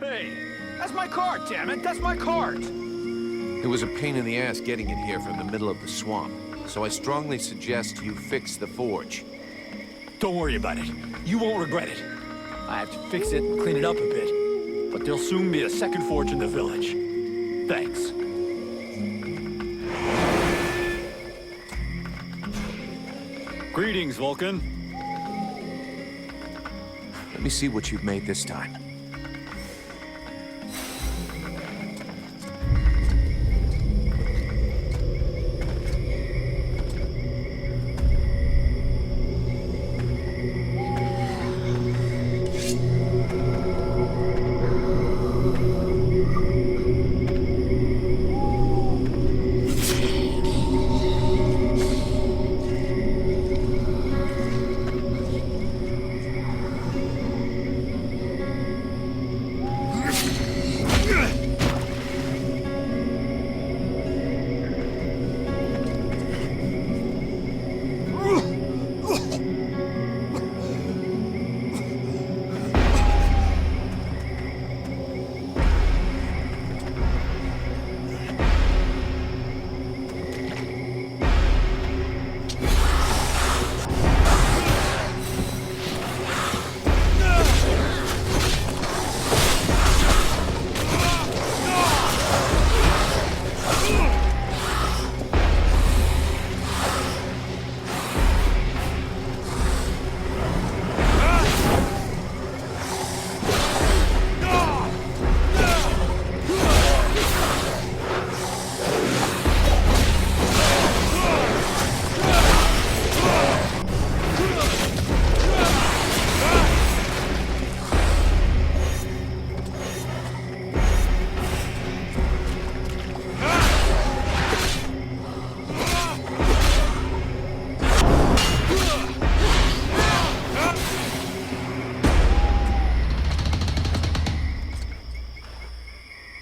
Hey, that's my cart, damn it! That's my cart! It was a pain in the ass getting it here from the middle of the swamp, so I strongly suggest you fix the forge. Don't worry about it. You won't regret it. I have to fix it and clean it up a bit, but there'll soon be a second forge in the village. Thanks. Greetings, Vulcan. Let me see what you've made this time.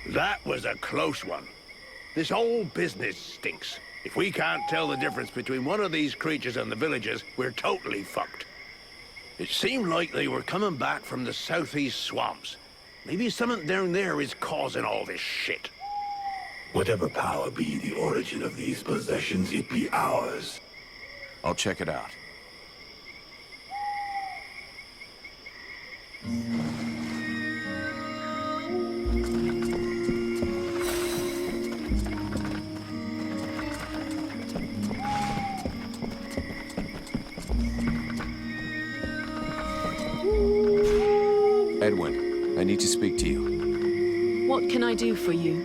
That was a close one. This whole business stinks. If we can't tell the difference between one of these creatures and the villagers, we're totally fucked. It seemed like they were coming back from the southeast swamps. Maybe something down there is causing all this shit. Whatever power be the origin of these possessions, it be ours. I'll check it out. Edwin, I need to speak to you. What can I do for you?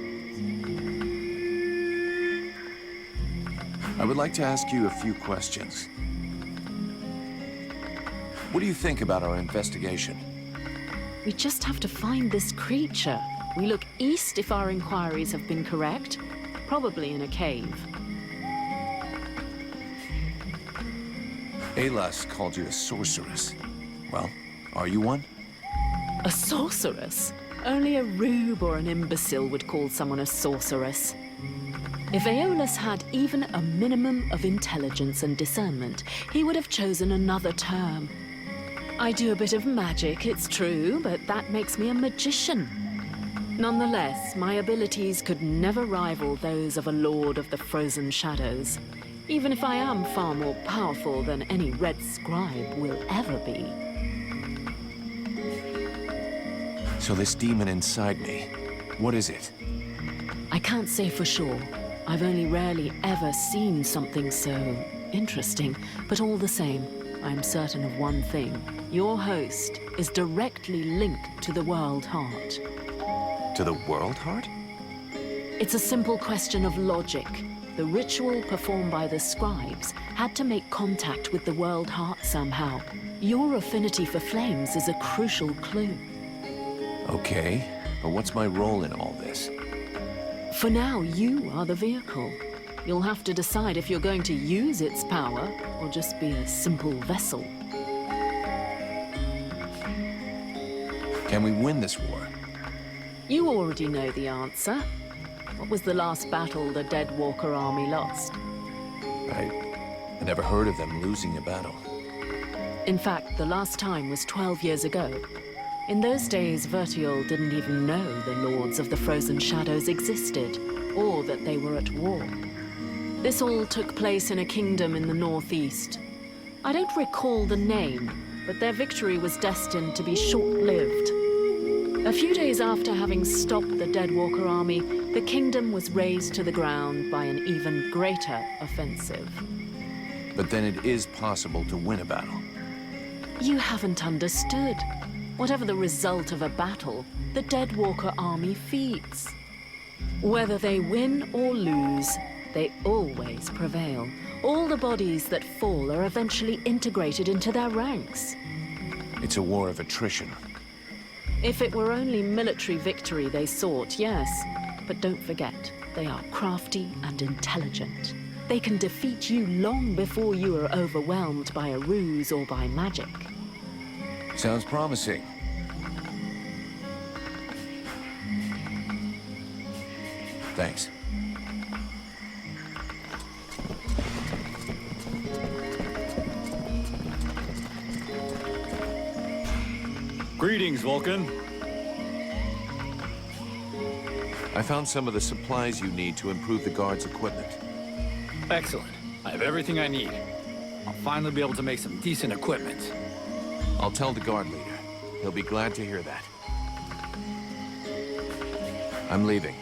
I would like to ask you a few questions. What do you think about our investigation? We just have to find this creature. We look east if our inquiries have been correct. Probably in a cave. Alas called you a sorceress. Well, are you one? A sorceress? Only a rube or an imbecile would call someone a sorceress. If Aeolus had even a minimum of intelligence and discernment, he would have chosen another term. I do a bit of magic, it's true, but that makes me a magician. Nonetheless, my abilities could never rival those of a lord of the frozen shadows, even if I am far more powerful than any red scribe will ever be. So this demon inside me, what is it? I can't say for sure. I've only rarely ever seen something so interesting, but all the same, I'm certain of one thing. Your host is directly linked to the World Heart. To the World Heart? It's a simple question of logic. The ritual performed by the scribes had to make contact with the World Heart somehow. Your affinity for flames is a crucial clue. Okay, but what's my role in all this? For now, you are the vehicle. You'll have to decide if you're going to use its power or just be a simple vessel. Can we win this war? You already know the answer. What was the last battle the Dead Walker army lost? I never heard of them losing a battle. In fact, the last time was 12 years ago. In those days, Vertiol didn't even know the Lords of the Frozen Shadows existed, or that they were at war. This all took place in a kingdom in the northeast. I don't recall the name, but their victory was destined to be short-lived. A few days after having stopped the Deadwalker army, the kingdom was razed to the ground by an even greater offensive. But then it is possible to win a battle. You haven't understood. Whatever the result of a battle, the Deadwalker army feeds. Whether they win or lose, they always prevail. All the bodies that fall are eventually integrated into their ranks. It's a war of attrition. If it were only military victory they sought, yes. But don't forget, they are crafty and intelligent. They can defeat you long before you are overwhelmed by a ruse or by magic. Sounds promising. Thanks. Greetings, Vulcan. I found some of the supplies you need to improve the guard's equipment. Excellent. I have everything I need. I'll finally be able to make some decent equipment. I'll tell the guard leader. He'll be glad to hear that. I'm leaving.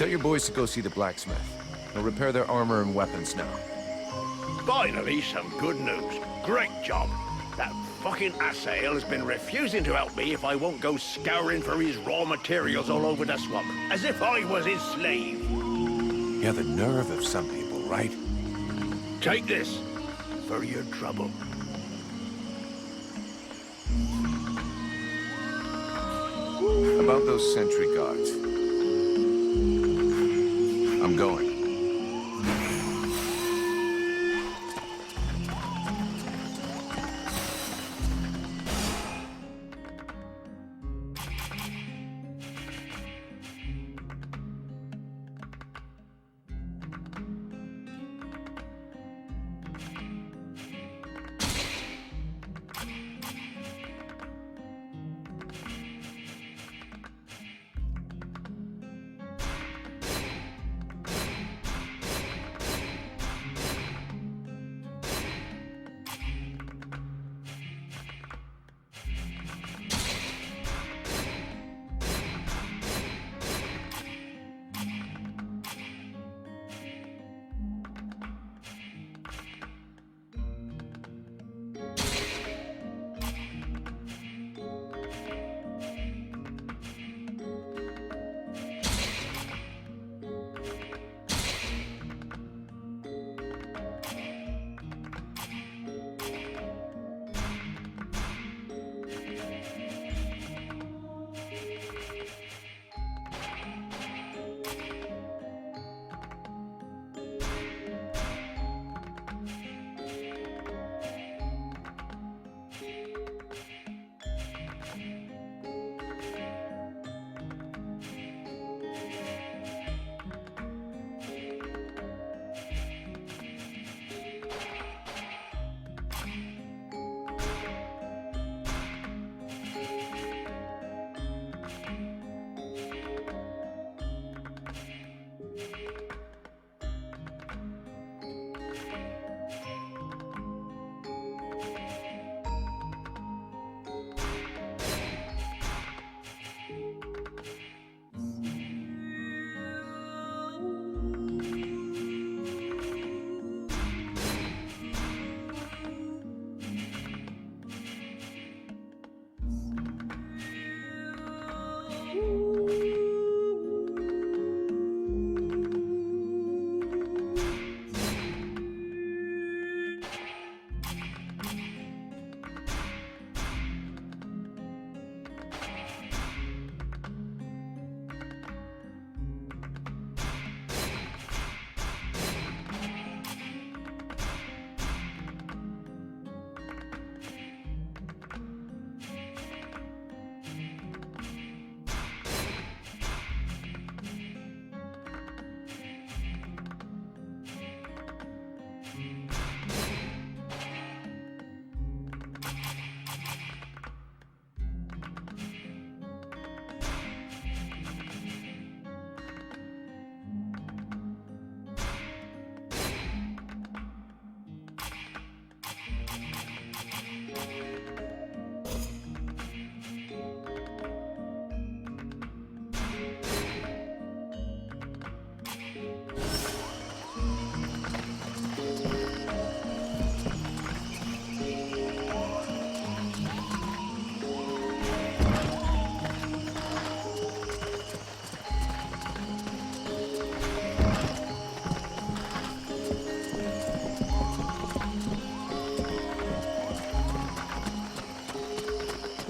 Tell your boys to go see the blacksmith. He'll repair their armor and weapons now. Finally, some good news. Great job. That fucking asshole has been refusing to help me if I won't go scouring for his raw materials all over the swamp, as if I was his slave. Yeah, the nerve of some people, right? Take this for your trouble. About those sentry guards. I'm going.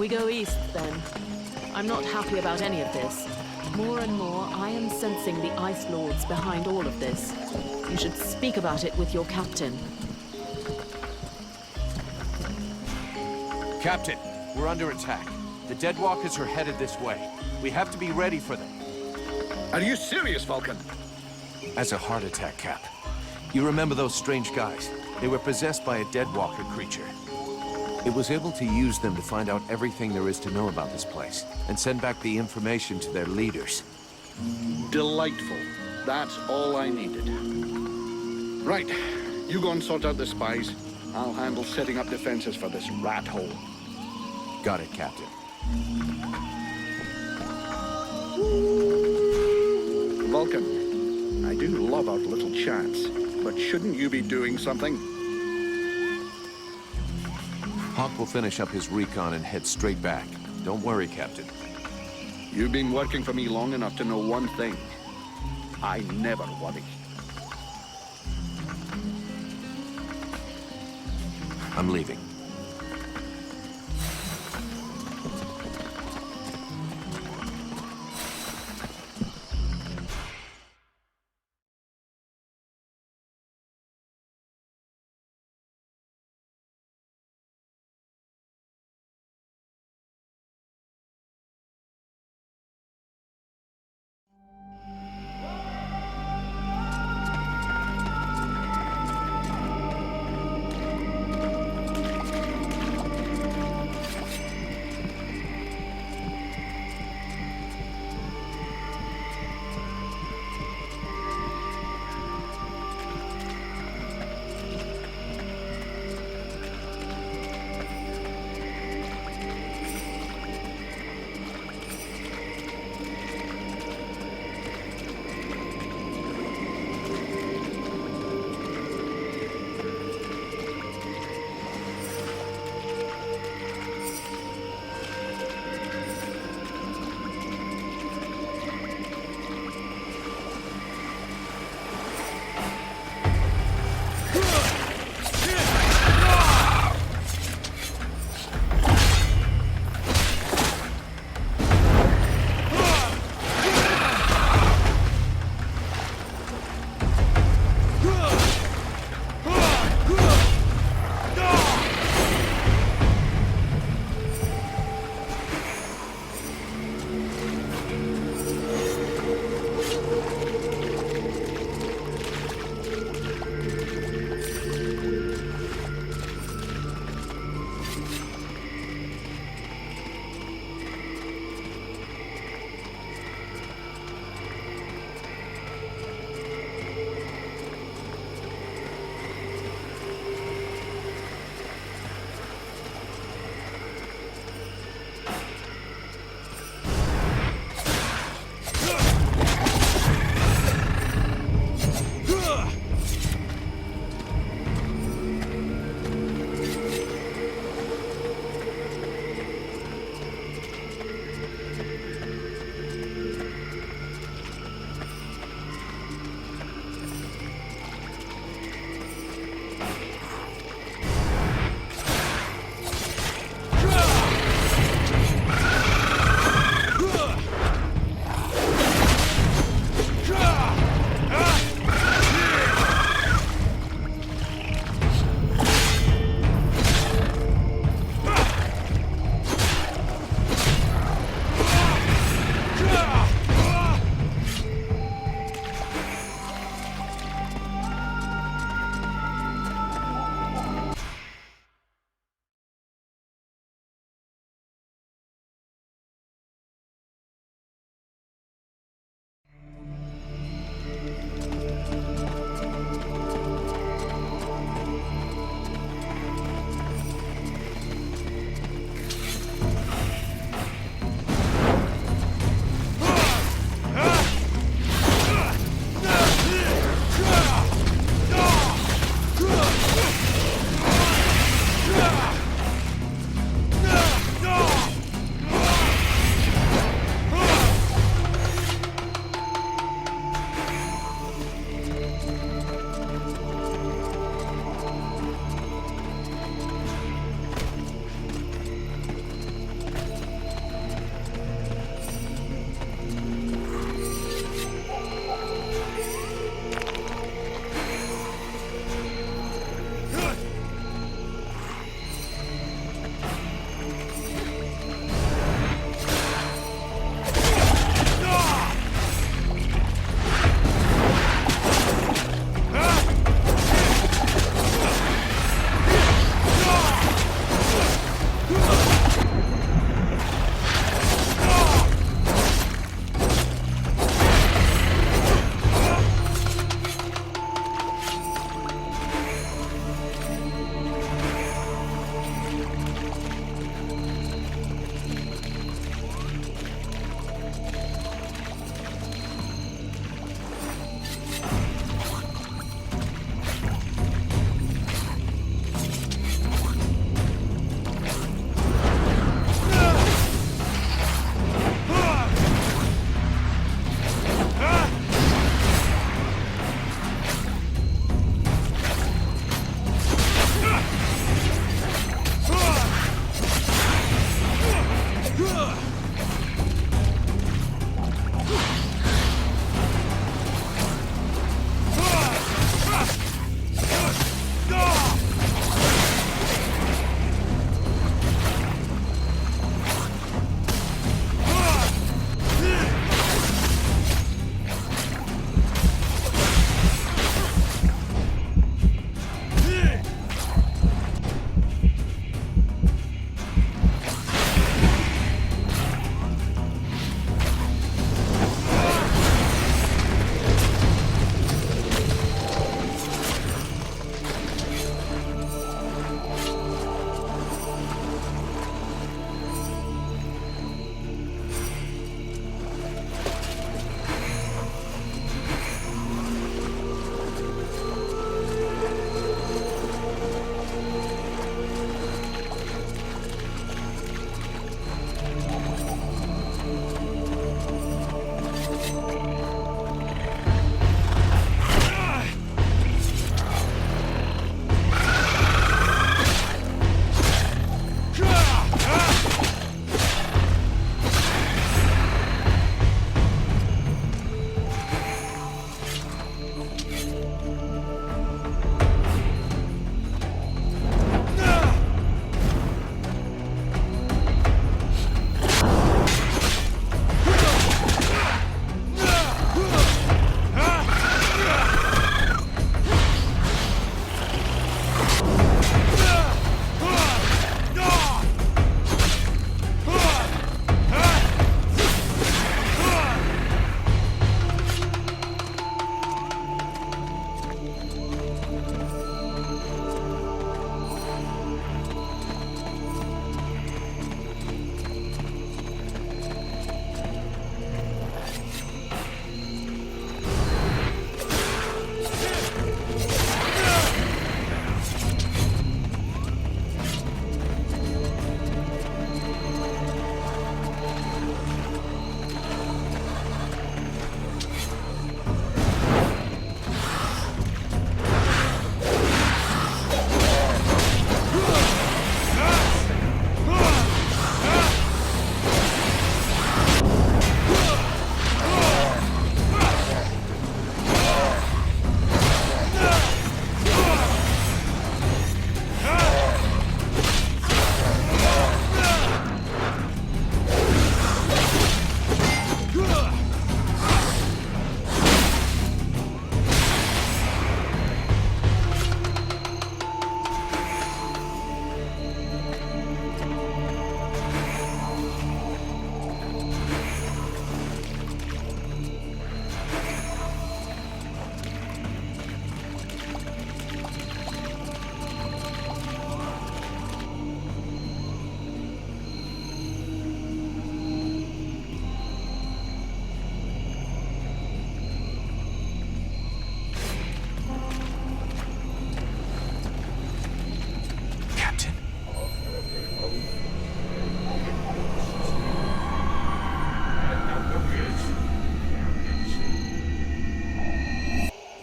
We go east, then. I'm not happy about any of this. More and more, I am sensing the Ice Lords behind all of this. You should speak about it with your captain. Captain, we're under attack. The Deadwalkers are headed this way. We have to be ready for them. Are you serious, Vulcan? As a heart attack, Cap. You remember those strange guys? They were possessed by a Deadwalker creature. It was able to use them to find out everything there is to know about this place, and send back the information to their leaders. Delightful. That's all I needed. Right. You go and sort out the spies. I'll handle setting up defenses for this rat hole. Got it, Captain. Vulcan, I do love our little chats, but shouldn't you be doing something? Hawk will finish up his recon and head straight back. Don't worry, Captain. You've been working for me long enough to know one thing. I never worry. I'm leaving.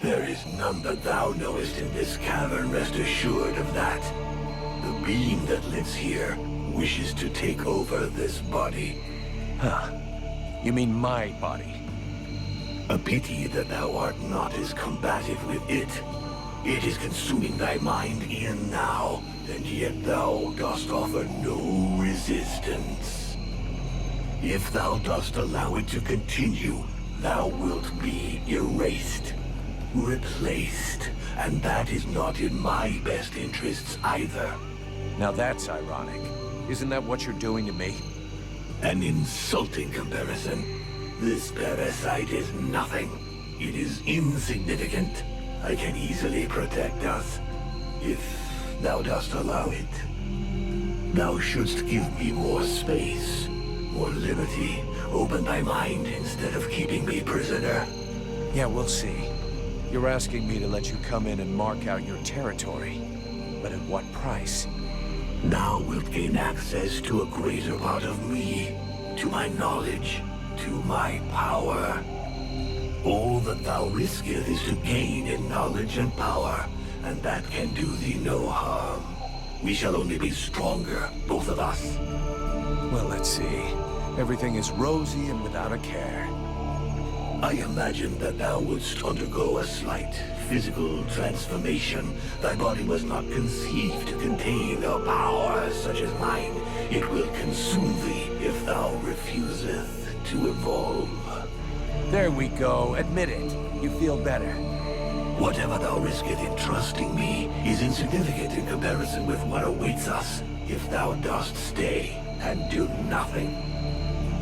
There is none that thou knowest in this cavern, rest assured of that. The being that lives here wishes to take over this body. Huh. You mean my body? A pity that thou art not as combative with it. It is consuming thy mind e'en now, and yet thou dost offer no resistance. If thou dost allow it to continue, thou wilt be erased, replaced, and that is not in my best interests either. Now that's ironic. Isn't that what you're doing to me? An insulting comparison. This parasite is nothing. It is insignificant. I can easily protect us, if thou dost allow it. Thou shouldst give me more space, more liberty. Open thy mind instead of keeping me prisoner. Yeah, we'll see. You're asking me to let you come in and mark out your territory. But at what price? Thou wilt gain access to a greater part of me, to my knowledge, to my power. All that thou risketh is to gain in knowledge and power, and that can do thee no harm. We shall only be stronger, both of us. Well, let's see. Everything is rosy and without a care. I imagined that thou wouldst undergo a slight physical transformation. Thy body was not conceived to contain a power such as mine. It will consume thee if thou refuseth to evolve. There we go. Admit it. You feel better. Whatever thou risketh in trusting me is insignificant in comparison with what awaits us if thou dost stay and do nothing.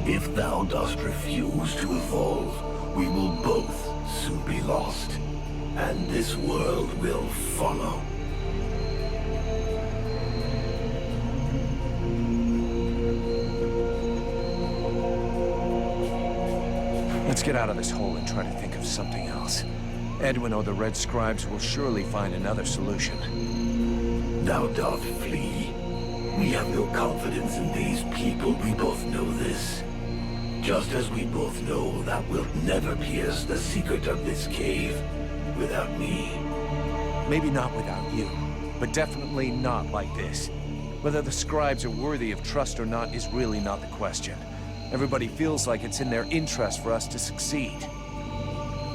If thou dost refuse to evolve, we will both soon be lost, and this world will follow. Let's get out of this hole and try to think of something else. Edwin or the Red Scribes will surely find another solution. Thou doth flee. We have no confidence in these people. We both know this. Just as we both know thou wilt never pierce the secret of this cave without me. Maybe not without you, but definitely not like this. Whether the Scribes are worthy of trust or not is really not the question. Everybody feels like it's in their interest for us to succeed.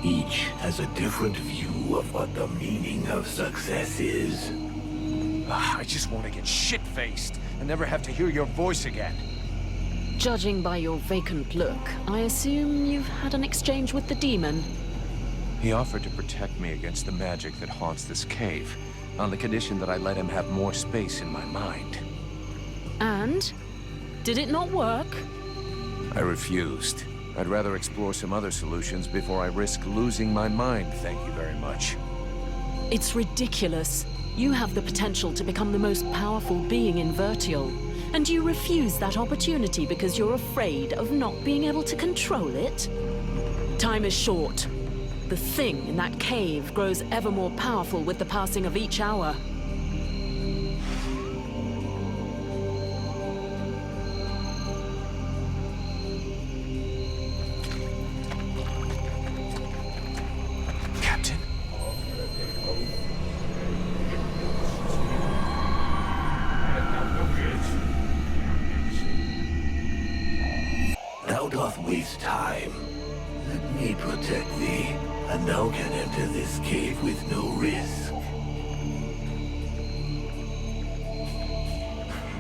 Each has a different view of what the meaning of success is. I just want to get shit-faced and never have to hear your voice again. Judging by your vacant look, I assume you've had an exchange with the demon. He offered to protect me against the magic that haunts this cave, on the condition that I let him have more space in my mind. And? Did it not work? I refused. I'd rather explore some other solutions before I risk losing my mind, thank you very much. It's ridiculous. You have the potential to become the most powerful being in Vertial, and you refuse that opportunity because you're afraid of not being able to control it? Time is short. The thing in that cave grows ever more powerful with the passing of each hour. Captain? Thou doth waste time. Let me protect thee, and thou can enter this cave with no risk.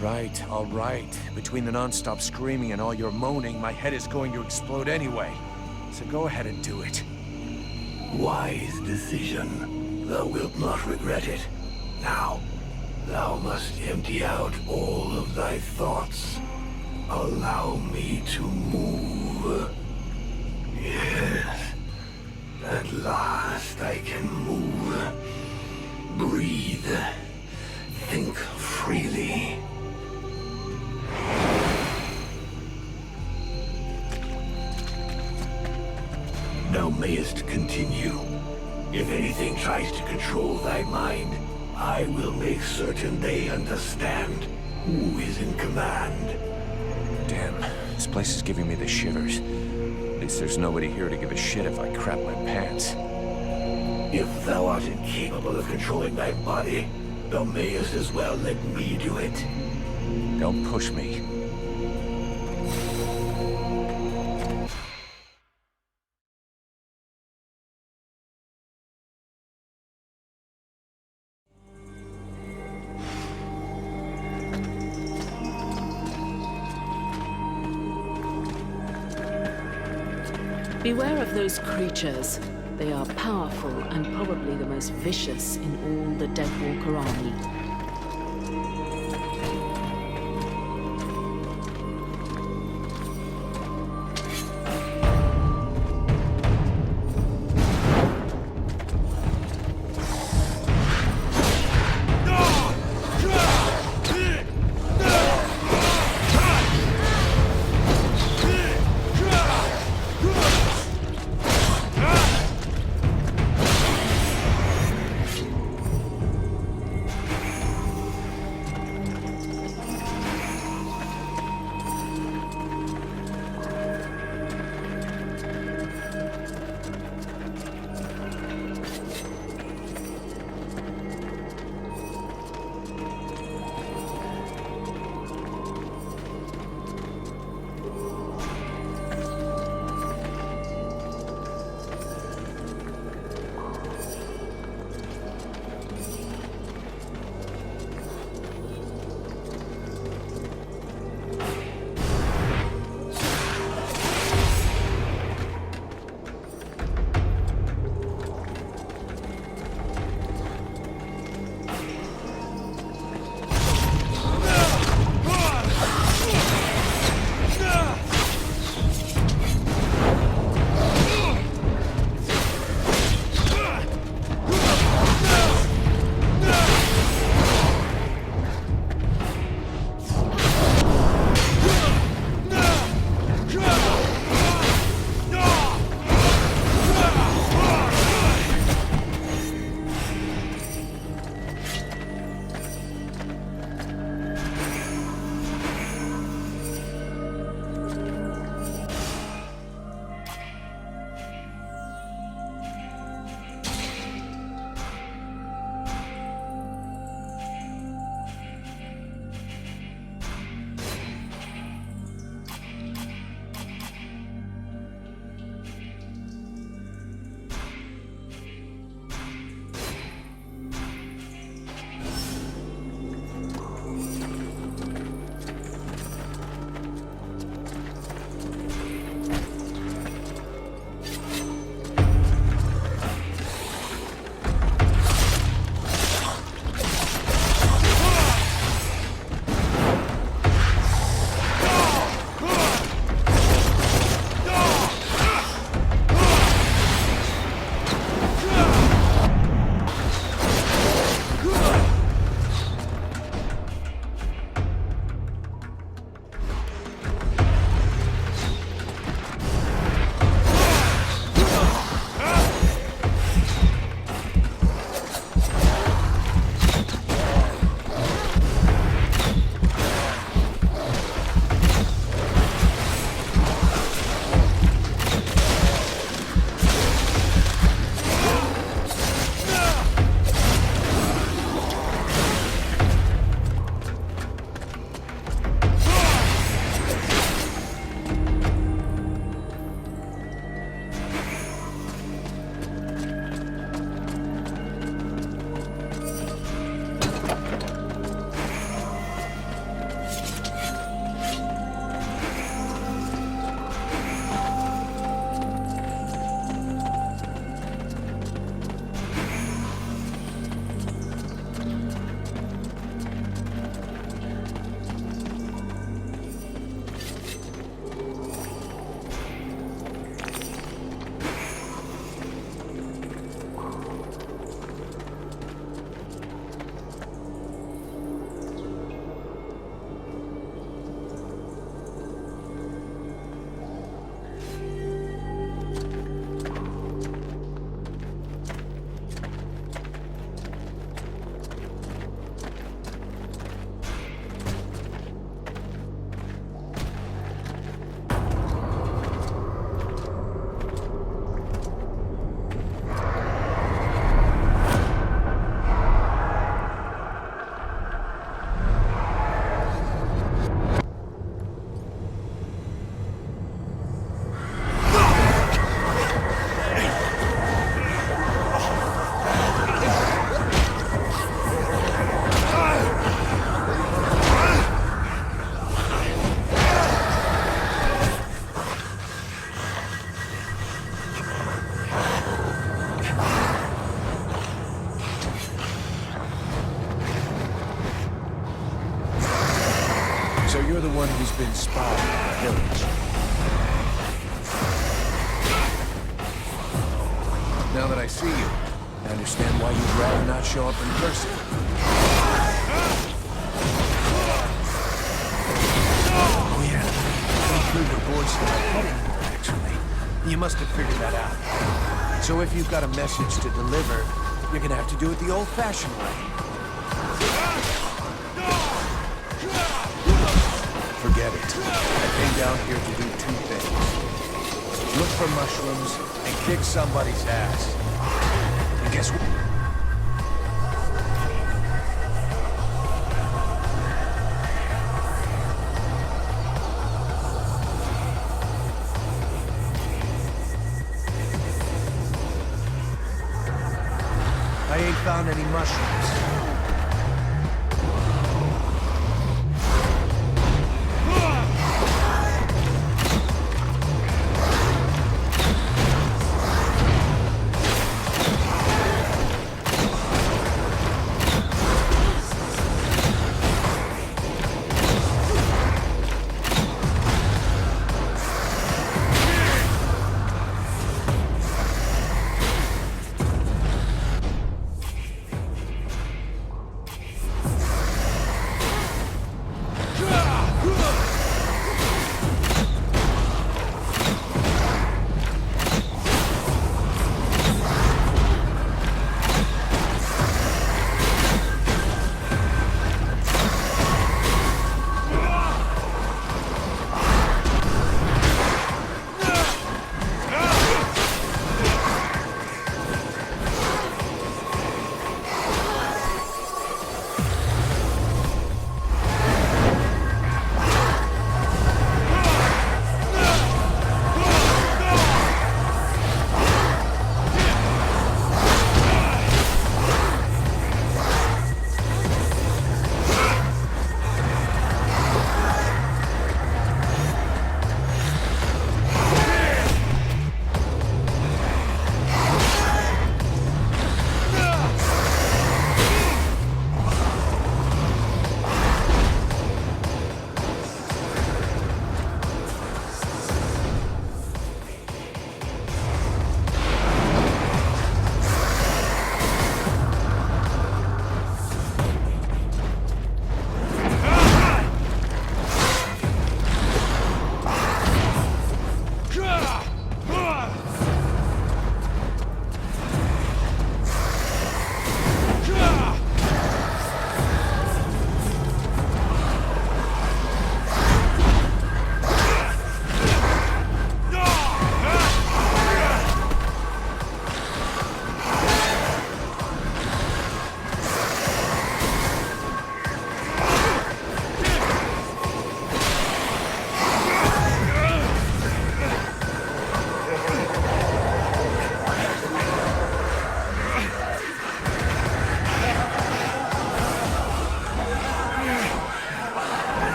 Right, all right. Between the non-stop screaming and all your moaning, my head is going to explode anyway. So go ahead and do it. Wise decision. Thou wilt not regret it. Now, thou must empty out all of thy thoughts. Allow me to move. Yes. At last I can move. Breathe. Think freely. Thou mayest continue. If anything tries to control thy mind, I will make certain they understand who is in command. Damn, this place is giving me the shivers. At least there's nobody here to give a shit if I crap my pants. If thou art incapable of controlling thy body, thou mayest as well let me do it. Don't push me. Beware of those creatures. They are powerful and probably the most vicious in all the Deadwalker army. anyone who's been spying on the village. Now that I see you, I understand why you'd rather not show up in person. Oh yeah, went through your voice in my head anymore, actually. You must have figured that out. So if you've got a message to deliver, you're gonna have to do it the old-fashioned way. Forget it. I came down here to do two things. Look for mushrooms and kick somebody's ass. And guess what? I ain't found any mushrooms.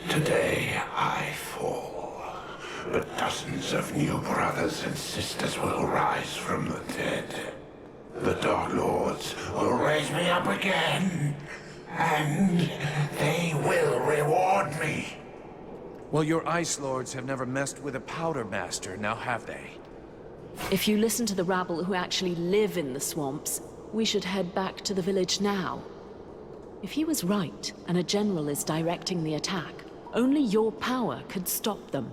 Today I fall, but dozens of new brothers and sisters will rise from the dead. The Dark Lords will raise me up again, and they will reward me. Well, your Ice Lords have never messed with a Powder Master, now have they? If you listen to the rabble who actually live in the swamps, we should head back to the village now. If he was right, and a general is directing the attack, only your power could stop them.